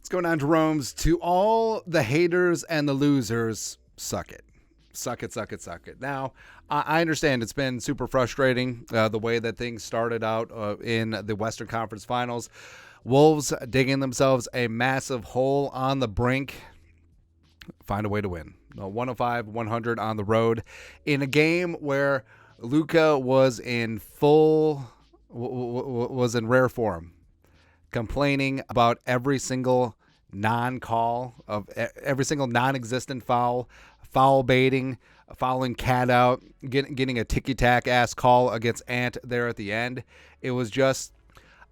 What's going on, Jeromes? To all the haters and the losers, suck it. Suck it, suck it, suck it. Now, I understand it's been super frustrating the way that things started out in the Western Conference Finals. Wolves digging themselves a massive hole on the brink. Find a way to win. 105-100 on the road in a game where Luka was in rare form, complaining about every single non-call of every single non-existent foul baiting, fouling Cat out, getting a ticky-tack ass call against Ant there at the end. It was just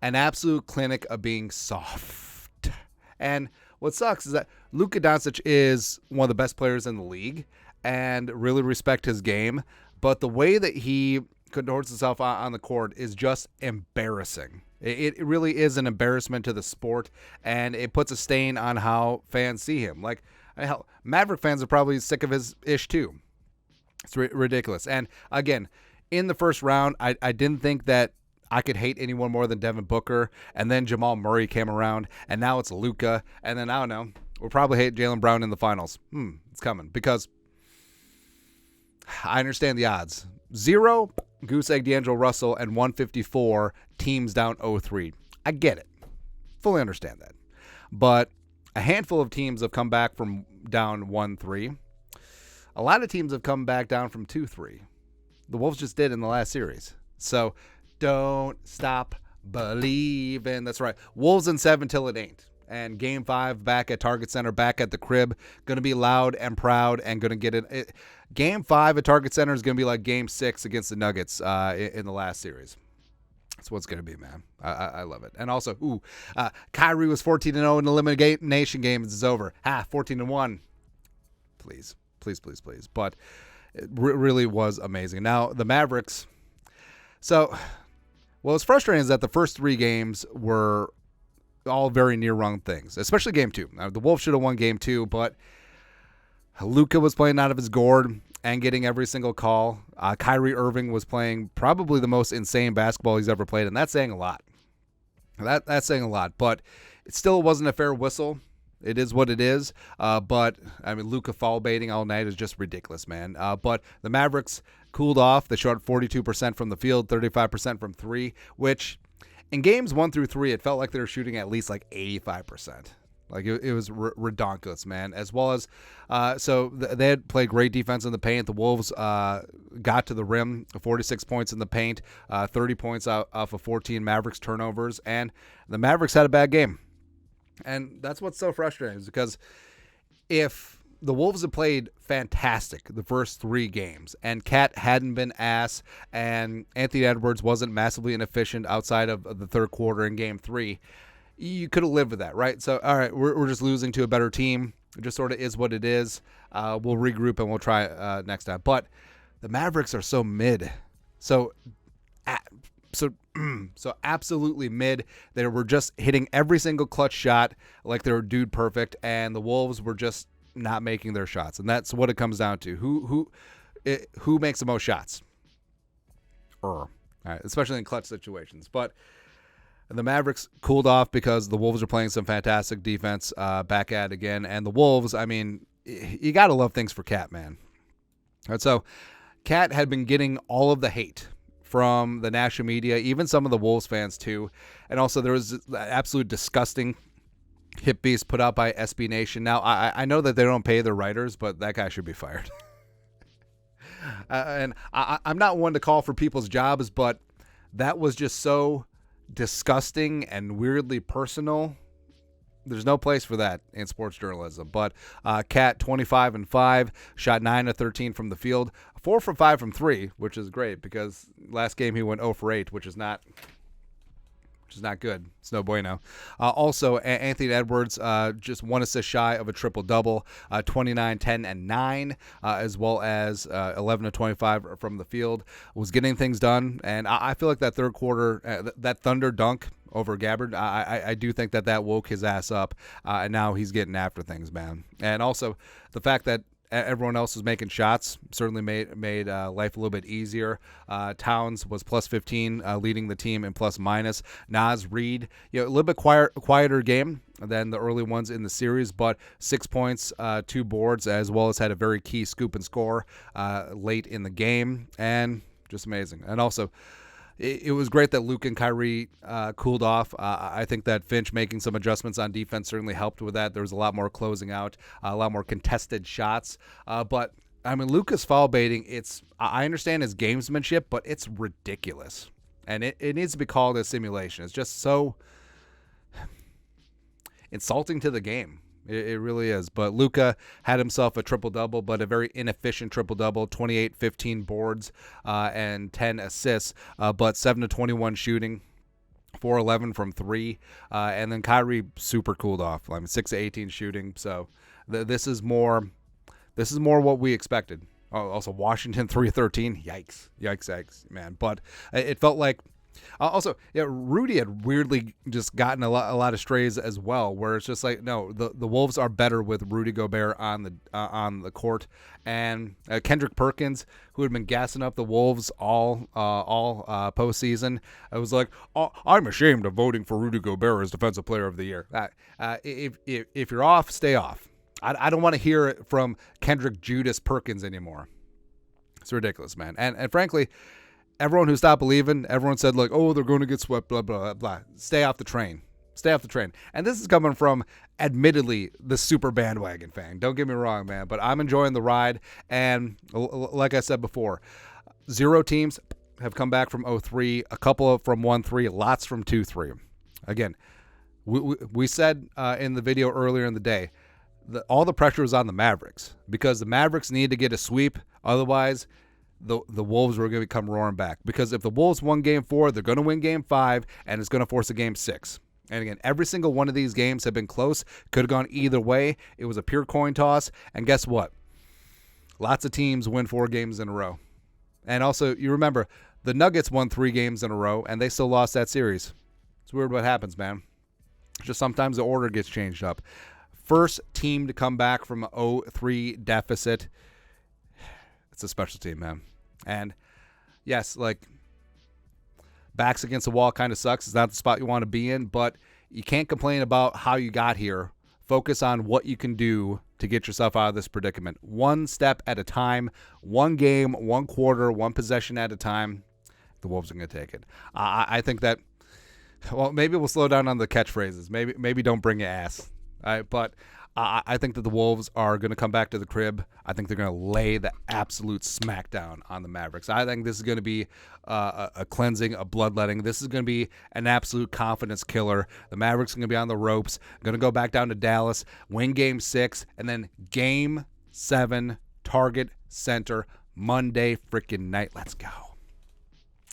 an absolute clinic of being soft. And what sucks is that Luka Doncic is one of the best players in the league and really respect his game, but the way that he contorts himself on the court is just embarrassing. It really is an embarrassment to the sport, and it puts a stain on how fans see him. Like, hell, Maverick fans are probably sick of his ish too. It's ridiculous. And again, in the first round, I didn't think that I could hate anyone more than Devin Booker, and then Jamal Murray came around, and now it's Luka, and then I don't know, we'll probably hate Jaylen Brown in the finals. It's coming, because I understand the odds. 0, Goose Egg D'Angelo Russell, and 154, teams down 0-3. I get it. Fully understand that. But a handful of teams have come back from down 1-3. A lot of teams have come back down from 2-3. The Wolves just did in the last series. So don't stop believing. That's right. Wolves in 7 till it ain't. And Game 5 back at Target Center, back at the crib, going to be loud and proud and going to get it. Game 5 at Target Center is going to be like Game 6 against the Nuggets in the last series. That's what it's going to be, man. I love it. And also, Kyrie was 14-0 in the elimination game. It's over. 14-1. Please. But it really was amazing. Now, the Mavericks. So, what's frustrating is that the first 3 games were all very near-run things, especially Game 2. Now, the Wolves should have won Game 2, but Luka was playing out of his gourd and getting every single call. Kyrie Irving was playing probably the most insane basketball he's ever played, and that's saying a lot. That's saying a lot, but it still wasn't a fair whistle. It is what it is, but, I mean, Luka foul baiting all night is just ridiculous, man. But the Mavericks cooled off. They shot 42% from the field, 35% from 3, which in games 1 through 3, it felt like they were shooting at least like 85%. Like it was redonkulous, man. As well as, so they had played great defense in the paint. The Wolves got to the rim, 46 points in the paint, 30 points off of 14 Mavericks turnovers, and the Mavericks had a bad game. And that's what's so frustrating, is because if the Wolves had played fantastic the first 3 games, and Cat hadn't been ass, and Anthony Edwards wasn't massively inefficient outside of the third quarter in Game 3, you could have lived with that, right? So, all right, we're just losing to a better team. It just sort of is what it is. We'll regroup and we'll try next time. But the Mavericks are so mid. So absolutely mid. They were just hitting every single clutch shot like they were dude perfect, and the Wolves were just not making their shots. And that's what it comes down to. Who makes the most shots? All right, especially in clutch situations. But the Mavericks cooled off because the Wolves are playing some fantastic defense back at it again. And the Wolves, I mean, you got to love things for Cat, man. All right, so Cat had been getting all of the hate from the national media, even some of the Wolves fans too. And also there was absolute disgusting hit piece put out by SB Nation. Now, I know that they don't pay their writers, but that guy should be fired. And I'm not one to call for people's jobs, but that was just so disgusting and weirdly personal. There's no place for that in sports journalism. But Cat 25-5, shot 9 of 13 from the field, 4 for 5 from 3, which is great because last game he went 0 for 8, which is not good. It's no bueno. Also, Anthony Edwards just 1 assist shy of a triple-double, 29, 10, and 9, as well as 11 of 25 from the field. Was getting things done, and I feel like that third quarter, that Thunder dunk over Gabbard, I do think that woke his ass up, and now he's getting after things, man. And also, the fact that everyone else was making shots. Certainly made life a little bit easier. Towns was plus 15, leading the team in plus minus. Naz Reid, a little bit quieter game than the early ones in the series, but 6 points, 2 boards, as well as had a very key scoop and score late in the game, and just amazing. And also, it was great that Luke and Kyrie cooled off. I think that Finch making some adjustments on defense certainly helped with that. There was a lot more closing out, a lot more contested shots. But, I mean, Luka's foul baiting, I understand his gamesmanship, but it's ridiculous. And it needs to be called a simulation. It's just so insulting to the game. It really is. But Luka had himself a triple-double, but a very inefficient triple-double, 28, 15 boards, and 10 assists, but 7-21 shooting, 4-11 from 3. And then Kyrie super cooled off. I mean, 6-18 shooting. So this is more what we expected. Also, Washington 3-13. Yikes, man. But it felt like also, Rudy had weirdly just gotten a lot of strays as well, where it's just like, no, the Wolves are better with Rudy Gobert on the court, and Kendrick Perkins, who had been gassing up the Wolves all postseason, I was like, I'm ashamed of voting for Rudy Gobert as Defensive Player of the Year. If you're off, stay off. I don't want to hear it from Kendrick Judas Perkins anymore. It's ridiculous, man, and frankly. Everyone who stopped believing, everyone said, like, oh, they're going to get swept, blah, blah, blah. Stay off the train. And this is coming from, admittedly, the super bandwagon fan. Don't get me wrong, man, but I'm enjoying the ride. And like I said before, 0 teams have come back from 0-3, a couple from 1-3, lots from 2-3. Again, we said in the video earlier in the day, all the pressure is on the Mavericks because the Mavericks need to get a sweep. Otherwise, the Wolves were going to come roaring back, because if the Wolves won Game 4, they're going to win Game 5, and it's going to force a Game 6. And again, every single one of these games have been close. Could have gone either way. It was a pure coin toss. And guess what? Lots of teams win 4 games in a row. And also, you remember, the Nuggets won 3 games in a row, and they still lost that series. It's weird what happens, man. Just sometimes the order gets changed up. First team to come back from an 0-3 deficit. It's a special team, man. And yes, like, backs against the wall kind of sucks. It's not the spot you want to be in, but you can't complain about how you got here. Focus on what you can do to get yourself out of this predicament. One step at a time, one game, one quarter, one possession at a time. The Wolves are going to take it. I think that, well, maybe we'll slow down on the catchphrases. Maybe don't bring your ass. But I think that the Wolves are going to come back to the crib. I think they're going to lay the absolute smackdown on the Mavericks. I think this is going to be a cleansing, a bloodletting. This is going to be an absolute confidence killer. The Mavericks are going to be on the ropes, going to go back down to Dallas, win Game 6, and then Game 7, Target Center, Monday freaking night. Let's go.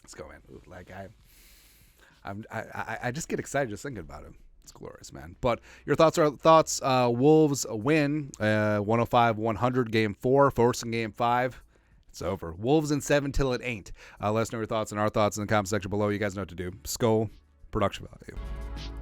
Let's go, man. Like, I just get excited just thinking about it. It's glorious, man. But your thoughts are thoughts. Wolves win 105-100 Game 4, forcing Game 5. It's over. Wolves in 7 till it ain't. Let us know your thoughts and our thoughts in the comment section below. You guys know what to do. Skull, production value.